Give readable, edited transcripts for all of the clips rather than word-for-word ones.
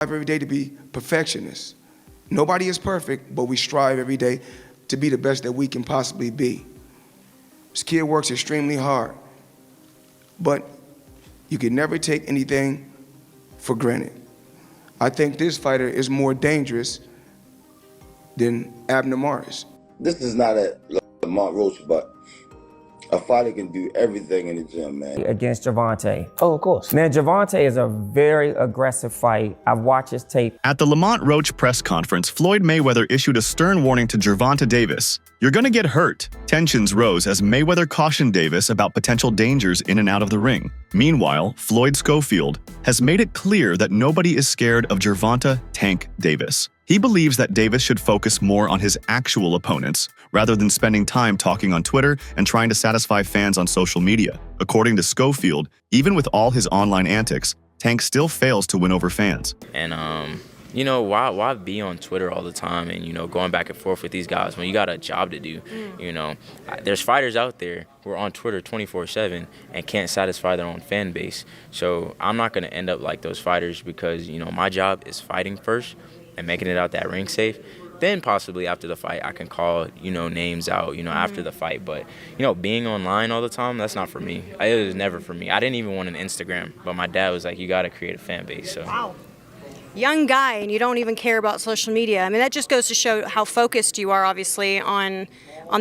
every day to be perfectionists. Nobody is perfect, but we strive every day to be the best that we can possibly be. This kid works extremely hard, but you can never take anything for granted. I think this fighter is more dangerous than Abner Maris. This is not a Lamont Roach, but a fighter can do everything in the gym, man. Against Gervonta. Oh, of course. Man, Gervonta is a very aggressive fight. I've watched his tape. At the Lamont Roach press conference, Floyd Mayweather issued a stern warning to Gervonta Davis. "You're gonna get hurt." Tensions rose as Mayweather cautioned Davis about potential dangers in and out of the ring. Meanwhile, Floyd Schofield has made it clear that nobody is scared of Gervonta "Tank" Davis. He believes that Davis should focus more on his actual opponents, rather than spending time talking on Twitter and trying to satisfy fans on social media. According to Schofield, even with all his online antics, Tank still fails to win over fans. And, you know, why be on Twitter all the time and, you know, going back and forth with these guys when you got a job to do? You know, there's fighters out there who are on Twitter 24/7 and can't satisfy their own fan base. So I'm not going to end up like those fighters because, you know, my job is fighting first and making it out that ring safe. Then possibly after the fight, I can call, you know, names out, you know, after the fight. But, you know, being online all the time, that's not for me. It was never for me. I didn't even want an Instagram, but my dad was like, you got to create a fan base. So. Wow. Young guy, and you don't even care about social media. I mean, that just goes to show how focused you are, obviously, on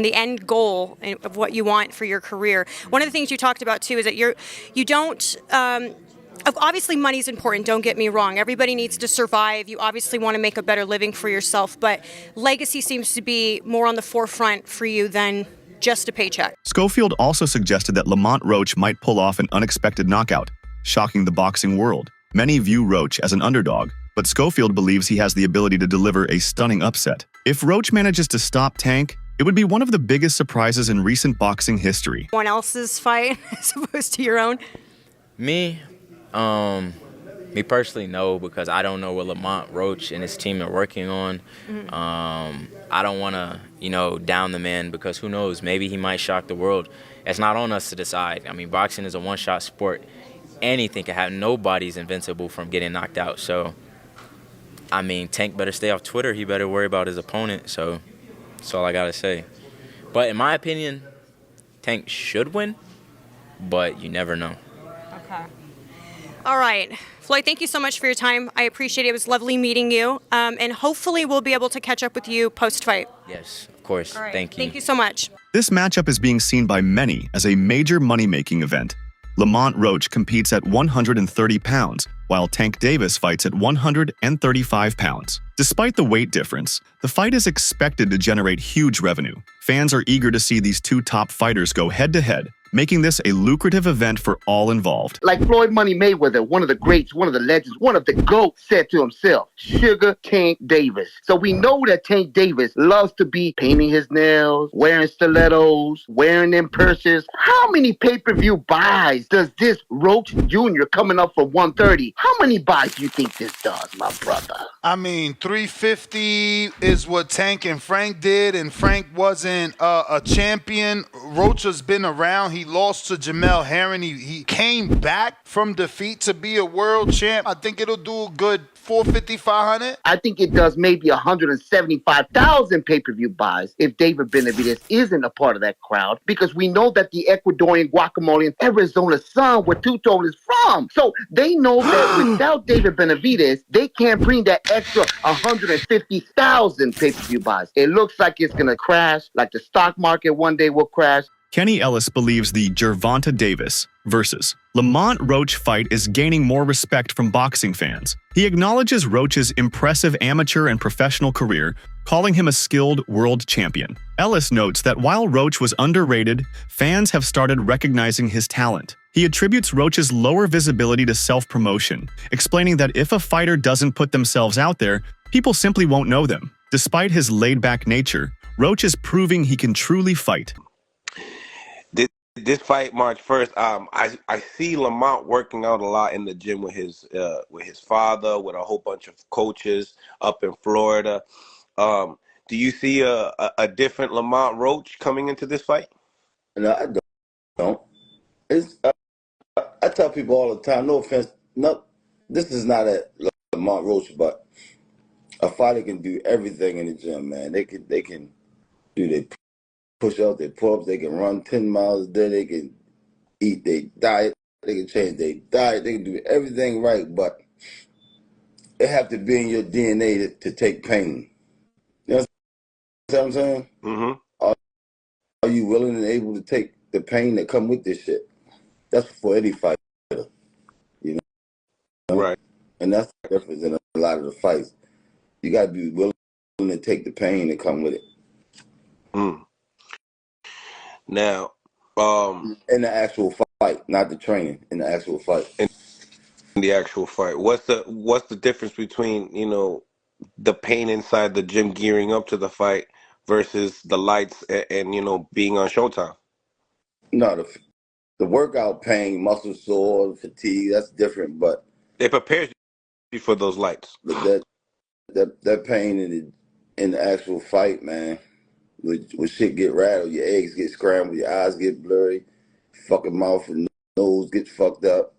the end goal of what you want for your career. One of the things you talked about, too, is that you don't... obviously, money's important, don't get me wrong. Everybody needs to survive. You obviously want to make a better living for yourself, but legacy seems to be more on the forefront for you than just a paycheck. Schofield also suggested that Lamont Roach might pull off an unexpected knockout, shocking the boxing world. Many view Roach as an underdog, but Schofield believes he has the ability to deliver a stunning upset. If Roach manages to stop Tank, it would be one of the biggest surprises in recent boxing history. Someone else's fight as opposed to your own? Me personally, no, because I don't know what Lamont Roach and his team are working on. I don't want to, you know, down the man because who knows, maybe he might shock the world. It's not on us to decide. I mean, boxing is a one-shot sport. Anything can happen. Nobody's invincible from getting knocked out. So, I mean, Tank better stay off Twitter. He better worry about his opponent. So, that's all I got to say. But in my opinion, Tank should win, but you never know. Okay. All right. Floyd, thank you so much for your time. I appreciate it. It was lovely meeting you. And hopefully we'll be able to catch up with you post-fight. Yes, of course. All right. Thank you. Thank you so much. This matchup is being seen by many as a major money-making event. Lamont Roach competes at 130 pounds, while Tank Davis fights at 135 pounds. Despite the weight difference, the fight is expected to generate huge revenue. Fans are eager to see these two top fighters go head-to-head, making this a lucrative event for all involved. Like Floyd Money Mayweather, one of the greats, one of the legends, one of the GOATs said to himself, Sugar Tank Davis. So we know that Tank Davis loves to be painting his nails, wearing stilettos, wearing them purses. How many pay-per-view buys does this Roach Jr. coming up for 130? How many buys do you think this does, my brother? I mean, 350 is what Tank and Frank did, and Frank wasn't a champion. Roach has been around. He lost to Jamel Herring. He came back from defeat to be a world champ. I think it'll do a good 450, 500. I think it does maybe 175,000 pay-per-view buys if David Benavidez isn't a part of that crowd, because we know that the Ecuadorian guacamole in Arizona sun where Tuto is from. So they know that without David Benavidez, they can't bring that extra 150,000 pay-per-view buys. It looks like it's going to crash, like the stock market one day will crash. Kenny Ellis believes the Gervonta Davis versus Lamont Roach fight is gaining more respect from boxing fans. He acknowledges Roach's impressive amateur and professional career, calling him a skilled world champion. Ellis notes that while Roach was underrated, fans have started recognizing his talent. He attributes Roach's lower visibility to self-promotion, explaining that if a fighter doesn't put themselves out there, people simply won't know them. Despite his laid-back nature, Roach is proving he can truly fight. This fight March 1st, I see Lamont working out a lot in the gym with his father, with a whole bunch of coaches up in Florida. Do you see a different Lamont Roach coming into this fight? No, I don't. I tell people all the time, no offense, no, this is not a Lamont Roach, but a fighter can do everything in the gym, man. They can do their push-ups, their pull-ups. They can run 10 miles a day. They can eat their diet. They can change their diet. They can do everything right, but it have to be in your DNA to take pain. You know what I'm saying? Mm-hmm. Are you willing and able to take the pain that come with this shit? That's for any fighter, you know? Right. And that's the difference in a lot of the fights. You got to be willing to take the pain that come with it. Mm. Now, in the actual fight, not the training, in the actual fight. in the actual fight, what's the difference between, you know, the pain inside the gym gearing up to the fight versus the lights and you know, being on Showtime? No, the workout pain, muscle sore, fatigue, that's different, but It prepares you for those lights. that pain in the actual fight, man, when shit get rattled, your eggs get scrambled, your eyes get blurry, fucking mouth and nose get fucked up.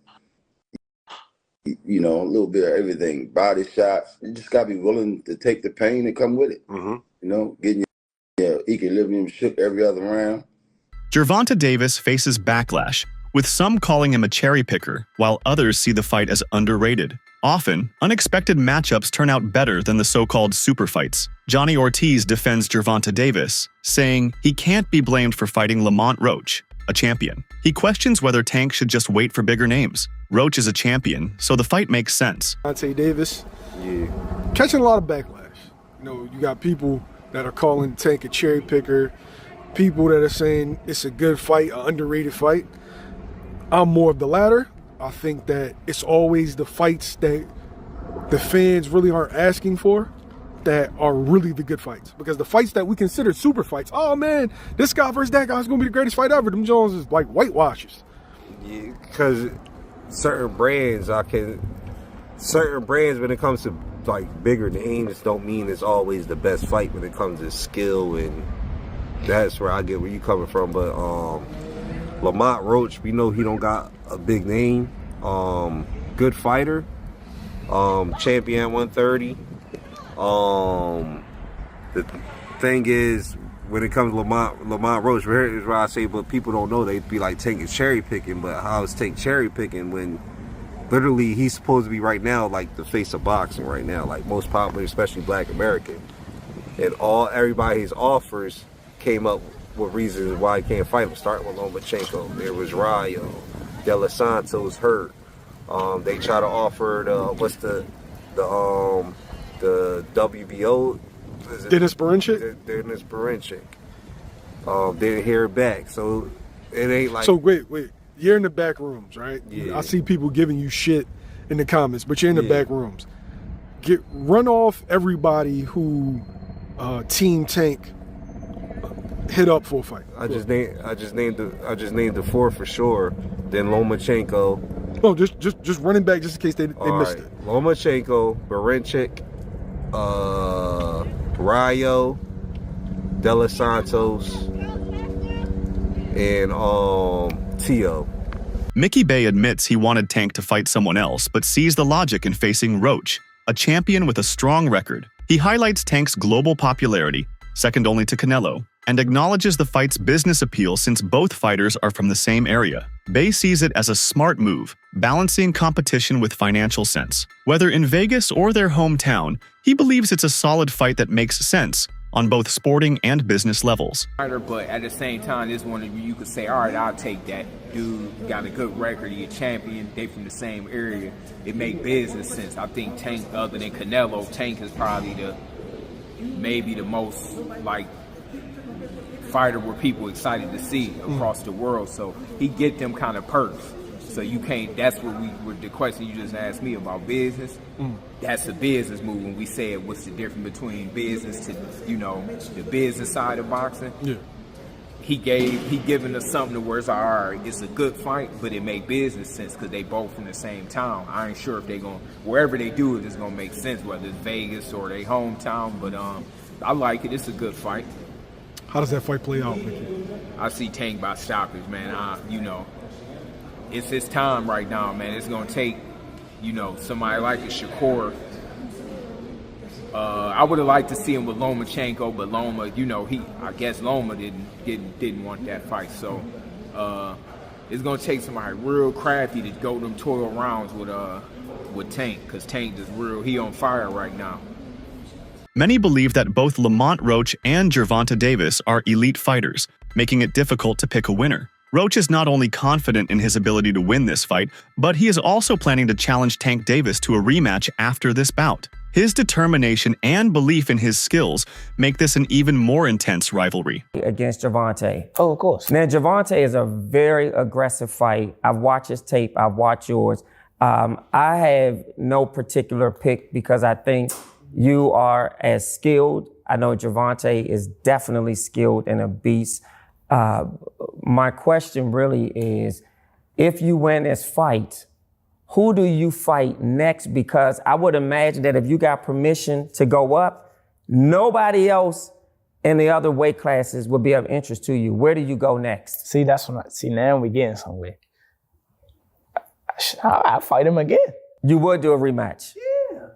You know, a little bit of everything. Body shots. You just gotta be willing to take the pain and come with it. Mm-hmm. You know, getting your equilibrium shook every other round. Gervonta Davis faces backlash, with some calling him a cherry picker, while others see the fight as underrated. Often, unexpected matchups turn out better than the so-called super fights. Johnny Ortiz defends Gervonta Davis, saying he can't be blamed for fighting Lamont Roach, a champion. He questions whether Tank should just wait for bigger names. Roach is a champion, so the fight makes sense. Gervonta Davis, catching a lot of backlash. You know, you got people that are calling Tank a cherry picker, people that are saying it's a good fight, an underrated fight. I'm more of the latter. I think that it's always the fights that the fans really aren't asking for that are really the good fights. Because the fights that we consider super fights, oh man, this guy versus that guy is going to be the greatest fight ever. Them Jones is like whitewashes. Yeah, because certain brands, when it comes to like bigger names, don't mean it's always the best fight when it comes to skill, and that's where I get where you coming from. But Lamont Roach, we know he don't got a big name. Good fighter, champion 130. The thing is, when it comes to Lamont Roach, is where I say, but people don't know, they'd be like taking cherry picking. But how is Tank cherry picking when literally he's supposed to be right now like the face of boxing right now, like most popular, especially Black American, and everybody's offers came up with reasons why he can't fight him. Starting with Lomachenko, there was Rayo, De Los Santos hurt. They try to offer the WBO. Dennis Berinchik? Dennis Berinchik. Didn't hear it back, so it ain't like. So wait, you're in the back rooms, right? Yeah. I see people giving you shit in the comments, but you're in the back rooms. Run off everybody who Team Tank hit up for a fight. I just named the four for sure. Then Lomachenko. No, just running back just in case they missed it. Lomachenko, Berinchik, Rayo, De Los Santos, and Tio. Mickey Bay admits he wanted Tank to fight someone else, but sees the logic in facing Roach, a champion with a strong record. He highlights Tank's global popularity, second only to Canelo, and acknowledges the fight's business appeal since both fighters are from the same area. Bay sees it as a smart move, balancing competition with financial sense. Whether in Vegas or their hometown, he believes it's a solid fight that makes sense on both sporting and business levels. But at the same time, this one you could say, all right, I'll take that. Dude got a good record, he a champion, they from the same area. It make business sense. I think Tank, other than Canelo, Tank is probably maybe the most like fighter where people excited to see across the world. So he get them kind of perks. So you can't, that's what the question you just asked me about business. That's a business move. When we said what's the difference between business to, you know, the business side of boxing. Yeah. He giving us something to where it's all right, it's a good fight, but it make business sense because they both from the same town. I ain't sure if they gonna, wherever they do it, it's gonna make sense, whether it's Vegas or their hometown, but I like it. It's a good fight. How does that fight play out, Mickey? I see Tank by stoppage, man. You know, it's his time right now, man. It's gonna take, you know, somebody like a Shakur I would have liked to see him with Lomachenko, but Loma, you know, I guess Loma didn't want that fight. So it's gonna take somebody real crafty to go them 12 rounds with Tank, because Tank is real. He on fire right now. Many believe that both Lamont Roach and Gervonta Davis are elite fighters, making it difficult to pick a winner. Roach is not only confident in his ability to win this fight, but he is also planning to challenge Tank Davis to a rematch after this bout. His determination and belief in his skills make this an even more intense rivalry. Against Gervonta. Oh, of course. Now, Gervonta is a very aggressive fight. I've watched his tape. I've watched yours. I have no particular pick because I think you are as skilled. I know Gervonta is definitely skilled and a beast. My question really is, if you win this fight, who do you fight next? Because I would imagine that if you got permission to go up, nobody else in the other weight classes would be of interest to you. Where do you go next? See, now we're getting somewhere. I'll fight him again. You would do a rematch? Yeah.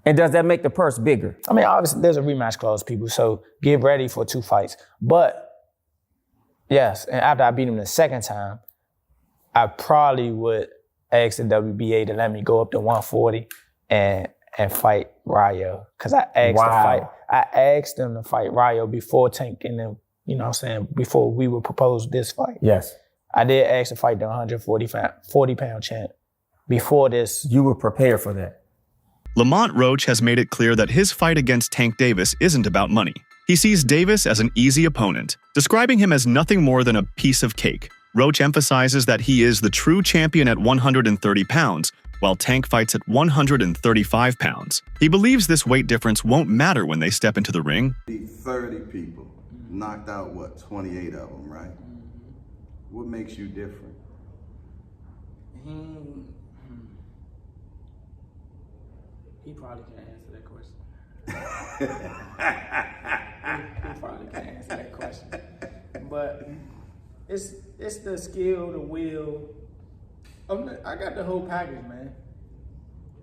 And does that make the purse bigger? I mean, obviously, there's a rematch clause, people, so get ready for 2 fights. But, yes, and after I beat him the second time, I probably would ask the WBA to let me go up to 140 and fight Rayo. Because I asked them to fight Rayo before Tank and them, you know what I'm saying, before we would propose this fight. Yes. I did ask to fight the 140-pound champ. Before this, you were prepared for that. Lamont Roach has made it clear that his fight against Tank Davis isn't about money. He sees Davis as an easy opponent, describing him as nothing more than a piece of cake. Roach emphasizes that he is the true champion at 130 pounds, while Tank fights at 135 pounds. He believes this weight difference won't matter when they step into the ring. 30 people, knocked out, 28 of them, right? What makes you different? He probably can't answer that question. he probably can't answer that question. But it's the skill, the will. I got the whole package, man.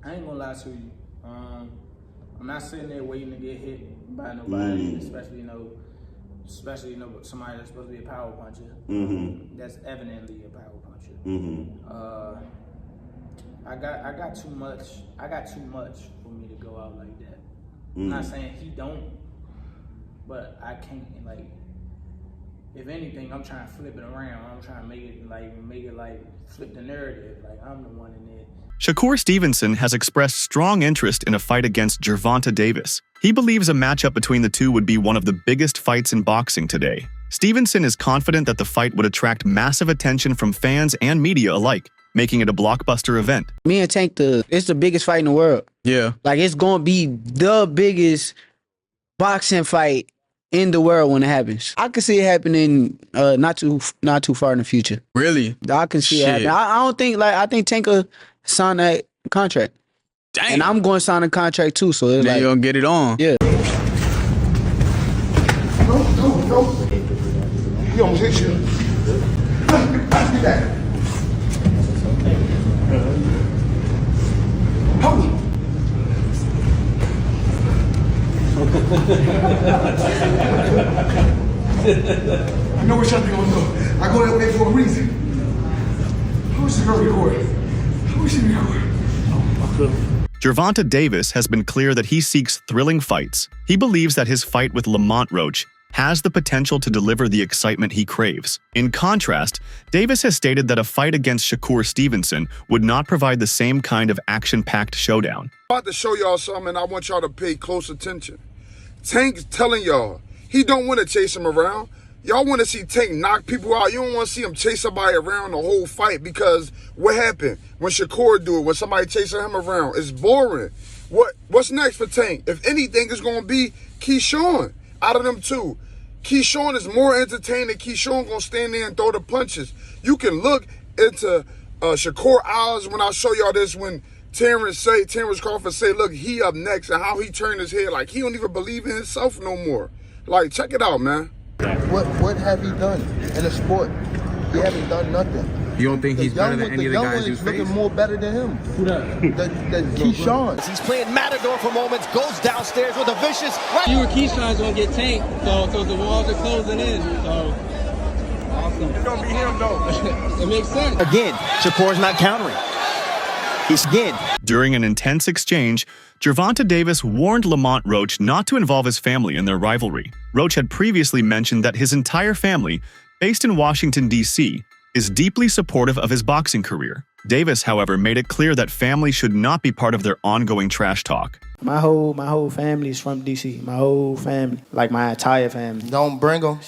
I ain't gonna lie to you. I'm not sitting there waiting to get hit by nobody, especially somebody that's supposed to be a power puncher. That's evidently a power puncher. I got too much for me to go out like that. I'm not saying he don't, but I can't, like, if anything, I'm trying to flip it around. I'm trying to make it flip the narrative. Like, I'm the one in there. Shakur Stevenson has expressed strong interest in a fight against Gervonta Davis. He believes a matchup between the two would be one of the biggest fights in boxing today. Stevenson is confident that the fight would attract massive attention from fans and media alike, making it a blockbuster event. Me and Tank, it's the biggest fight in the world. Yeah. Like, it's gonna be the biggest boxing fight in the world when it happens. I can see it happening not too far in the future. Really? I can see it happening. I think Tank will sign that contract. Damn. And I'm going to sign a contract too, so it's you're gonna get it on. Yeah. No. He almost hit you. Get that. Help me. I know what y'all think I'm doing. I go that way for a reason. How is she gonna record? How is she record? Gervonta Davis has been clear that he seeks thrilling fights. He believes that his fight with Lamont Roach has the potential to deliver the excitement he craves. In contrast, Davis has stated that a fight against Shakur Stevenson would not provide the same kind of action-packed showdown. I'm about to show y'all something, and I want y'all to pay close attention. Tank's telling y'all he don't want to chase him around. Y'all want to see Tank knock people out. You don't want to see him chase somebody around the whole fight, because what happened when Shakur do it, when somebody chasing him around? It's boring. What's next for Tank? If anything, it's going to be Keyshawn out of them two. Keyshawn is more entertaining. Keyshawn going to stand there and throw the punches. You can look into Shakur eyes when I show y'all this, when Terrence Crawford say, look, he up next, and how he turned his head like he don't even believe in himself no more. Like, check it out, man. What have he done in the sport? He haven't done nothing. You don't think he's better than any of the guys you face? Looking face? more better than him. Who that? Keyshawn. He's playing Matador for moments, goes downstairs with a vicious right. You or Keyshawn's gonna get tanked, so the walls are closing in. So awesome. It's gonna be him though. It makes sense. Again, Shakur's not countering. He's again. During an intense exchange, Gervonta Davis warned Lamont Roach not to involve his family in their rivalry. Roach had previously mentioned that his entire family, based in Washington, D.C., is deeply supportive of his boxing career. Davis, however, made it clear that family should not be part of their ongoing trash talk. My whole family is from DC. My whole family, like my entire family. Don't bring them.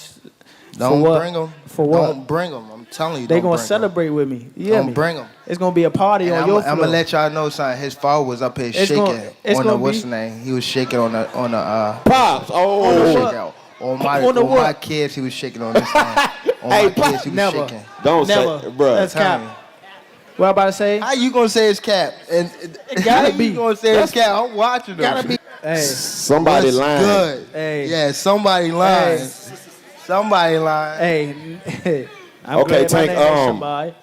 Don't bring them. For what? Don't bring them. I'm telling you. They gonna celebrate with me. Don't bring them. It's gonna be a party on your floor. I'm gonna let y'all know something. His father was up here shaking on the what's the name? He was shaking on the pops. On my kids, he was shaking on this thing. On my kids, he was shaking. Don't say, bro. That's cap. What I'm about to say? How you gonna say it's cap? And it gotta be. You gonna say it's cap? I'm watching them. Gotta be. Hey, somebody lying. Good. Hey. Yeah, somebody lying. Hey. Somebody lying. Hey. Okay, Tank.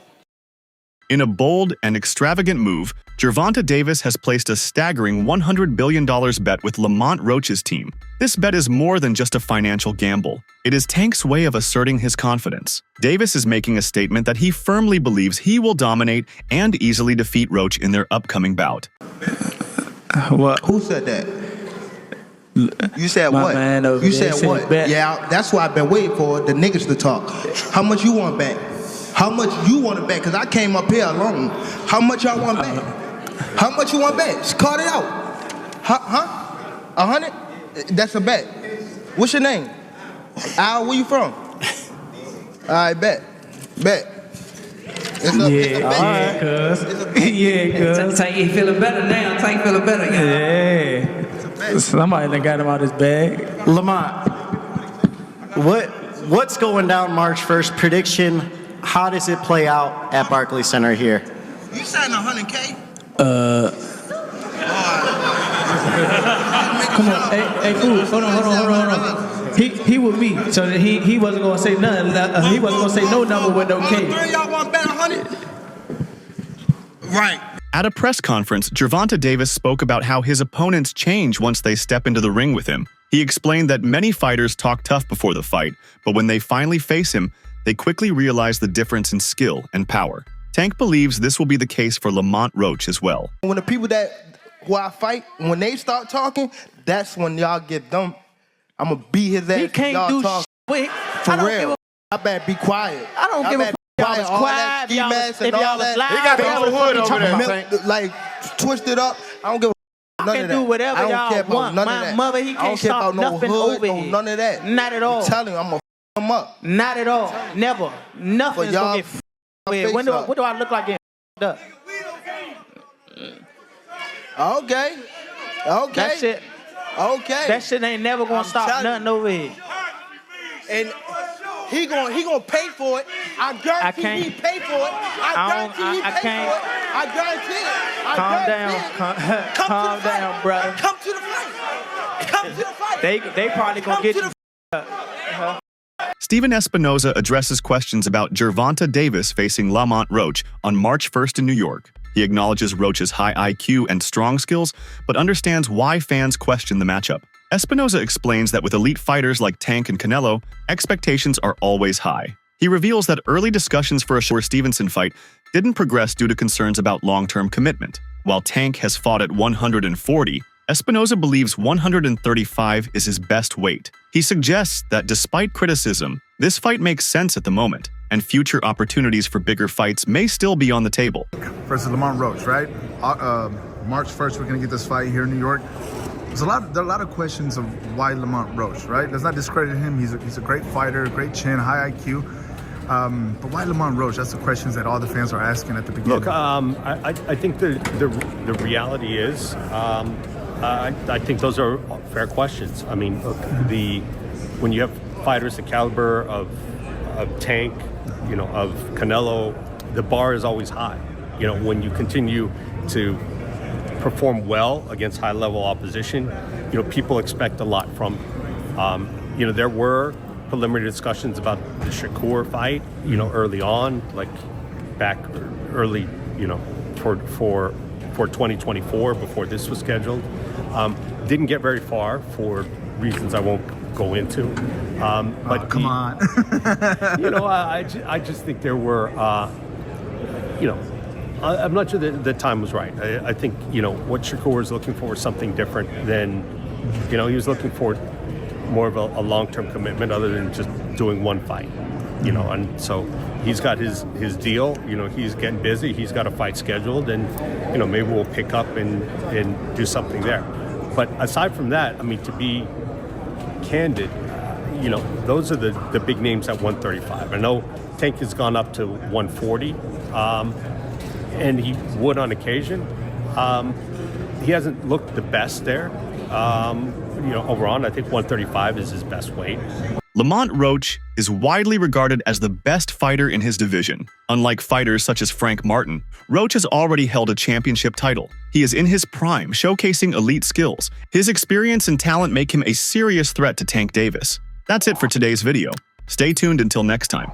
In a bold and extravagant move, Gervonta Davis has placed a staggering $100 billion bet with Lamont Roach's team. This bet is more than just a financial gamble. It is Tank's way of asserting his confidence. Davis is making a statement that he firmly believes he will dominate and easily defeat Roach in their upcoming bout. What? Who said that? You said My what? man over You there said what? bet. Yeah, that's why I've been waiting for the niggas to talk. How much you want back? How much you want to bet? Because I came up here alone. How much y'all want back? How much you want back? Just call it out. Huh? 100? That's a bet. What's your name? Al, where you from? All right, bet. It's a bet. All right, cuz. Yeah, cuz. Tank, you feeling better now. Tank feeling better. Yeah. Somebody done got him out his bag. Lamont, what's going down March 1st? Prediction, how does it play out at Barclays Center here? You signed 100K? Come on, hey, fool, hold on. He with me, so that he wasn't gonna say nothing. He wasn't gonna say no number with no K. Three y'all want to bet 100? Right. At a press conference, Gervonta Davis spoke about how his opponents change once they step into the ring with him. He explained that many fighters talk tough before the fight, but when they finally face him, they quickly realize the difference in skill and power. Tank believes this will be the case for Lamont Roach as well. When the people who I fight, when they start talking, that's when y'all get dumb. I'm going to beat his ass. He can't y'all do talk. shit. For real. I better be quiet. I don't give a fuck. Y'all was quiet. If y'all was loud. He got the whole hood over there. Like, twisted up. I don't give a fuck. I can do whatever y'all want. My mother, he can't stop nothing over here. None of that. Not at all. I'm telling you, I'm going to f him up. Not at all. Never. Nothing's gonna get f***ed with. What do I look like getting f***ed up? Okay. That shit. Okay. That shit ain't never gonna stop nothing over here. And he gonna pay for it. I guarantee he pay for it. I guarantee he pay for it. I guarantee it. Calm down, brother. Come to the fight. Come to the fight. They probably gonna get you. Steven Espinoza addresses questions about Gervonta Davis facing Lamont Roach on March 1st in New York. He acknowledges Roach's high IQ and strong skills, but understands why fans question the matchup. Espinoza explains that with elite fighters like Tank and Canelo, expectations are always high. He reveals that early discussions for a Stevenson fight didn't progress due to concerns about long-term commitment. While Tank has fought at 140, Espinoza believes 135 is his best weight. He suggests that despite criticism, this fight makes sense at the moment, and future opportunities for bigger fights may still be on the table. Versus Lamont Roach, right? March 1st, we're going to get this fight here in New York. There are a lot of questions of why Lamont Roach, right? Let's not discredit him. He's a great fighter, great chin, high IQ. But why Lamont Roach? That's the questions that all the fans are asking at the beginning. Look, I think the reality is, I think those are fair questions. I mean, look, when you have fighters the caliber of Tank, of Canelo, the bar is always high. When you continue to perform well against high-level opposition, people expect a lot from. There were preliminary discussions about the Shakur fight, early on, like back early, for 2024 before this was scheduled. Didn't get very far for reasons I won't go into. But come on. I just think there were, I'm not sure that the time was right. I think, what Shakur was looking for was something different than, he was looking for more of a long-term commitment other than just doing one fight, and so he's got his deal, he's getting busy, he's got a fight scheduled, and, maybe we'll pick up and do something there. But aside from that, to be candid, those are the big names at 135. I know Tank has gone up to 140, and he would on occasion. He hasn't looked the best there. Overall, I think 135 is his best weight. Lamont Roach is widely regarded as the best fighter in his division. Unlike fighters such as Frank Martin, Roach has already held a championship title. He is in his prime, showcasing elite skills. His experience and talent make him a serious threat to Tank Davis. That's it for today's video. Stay tuned until next time.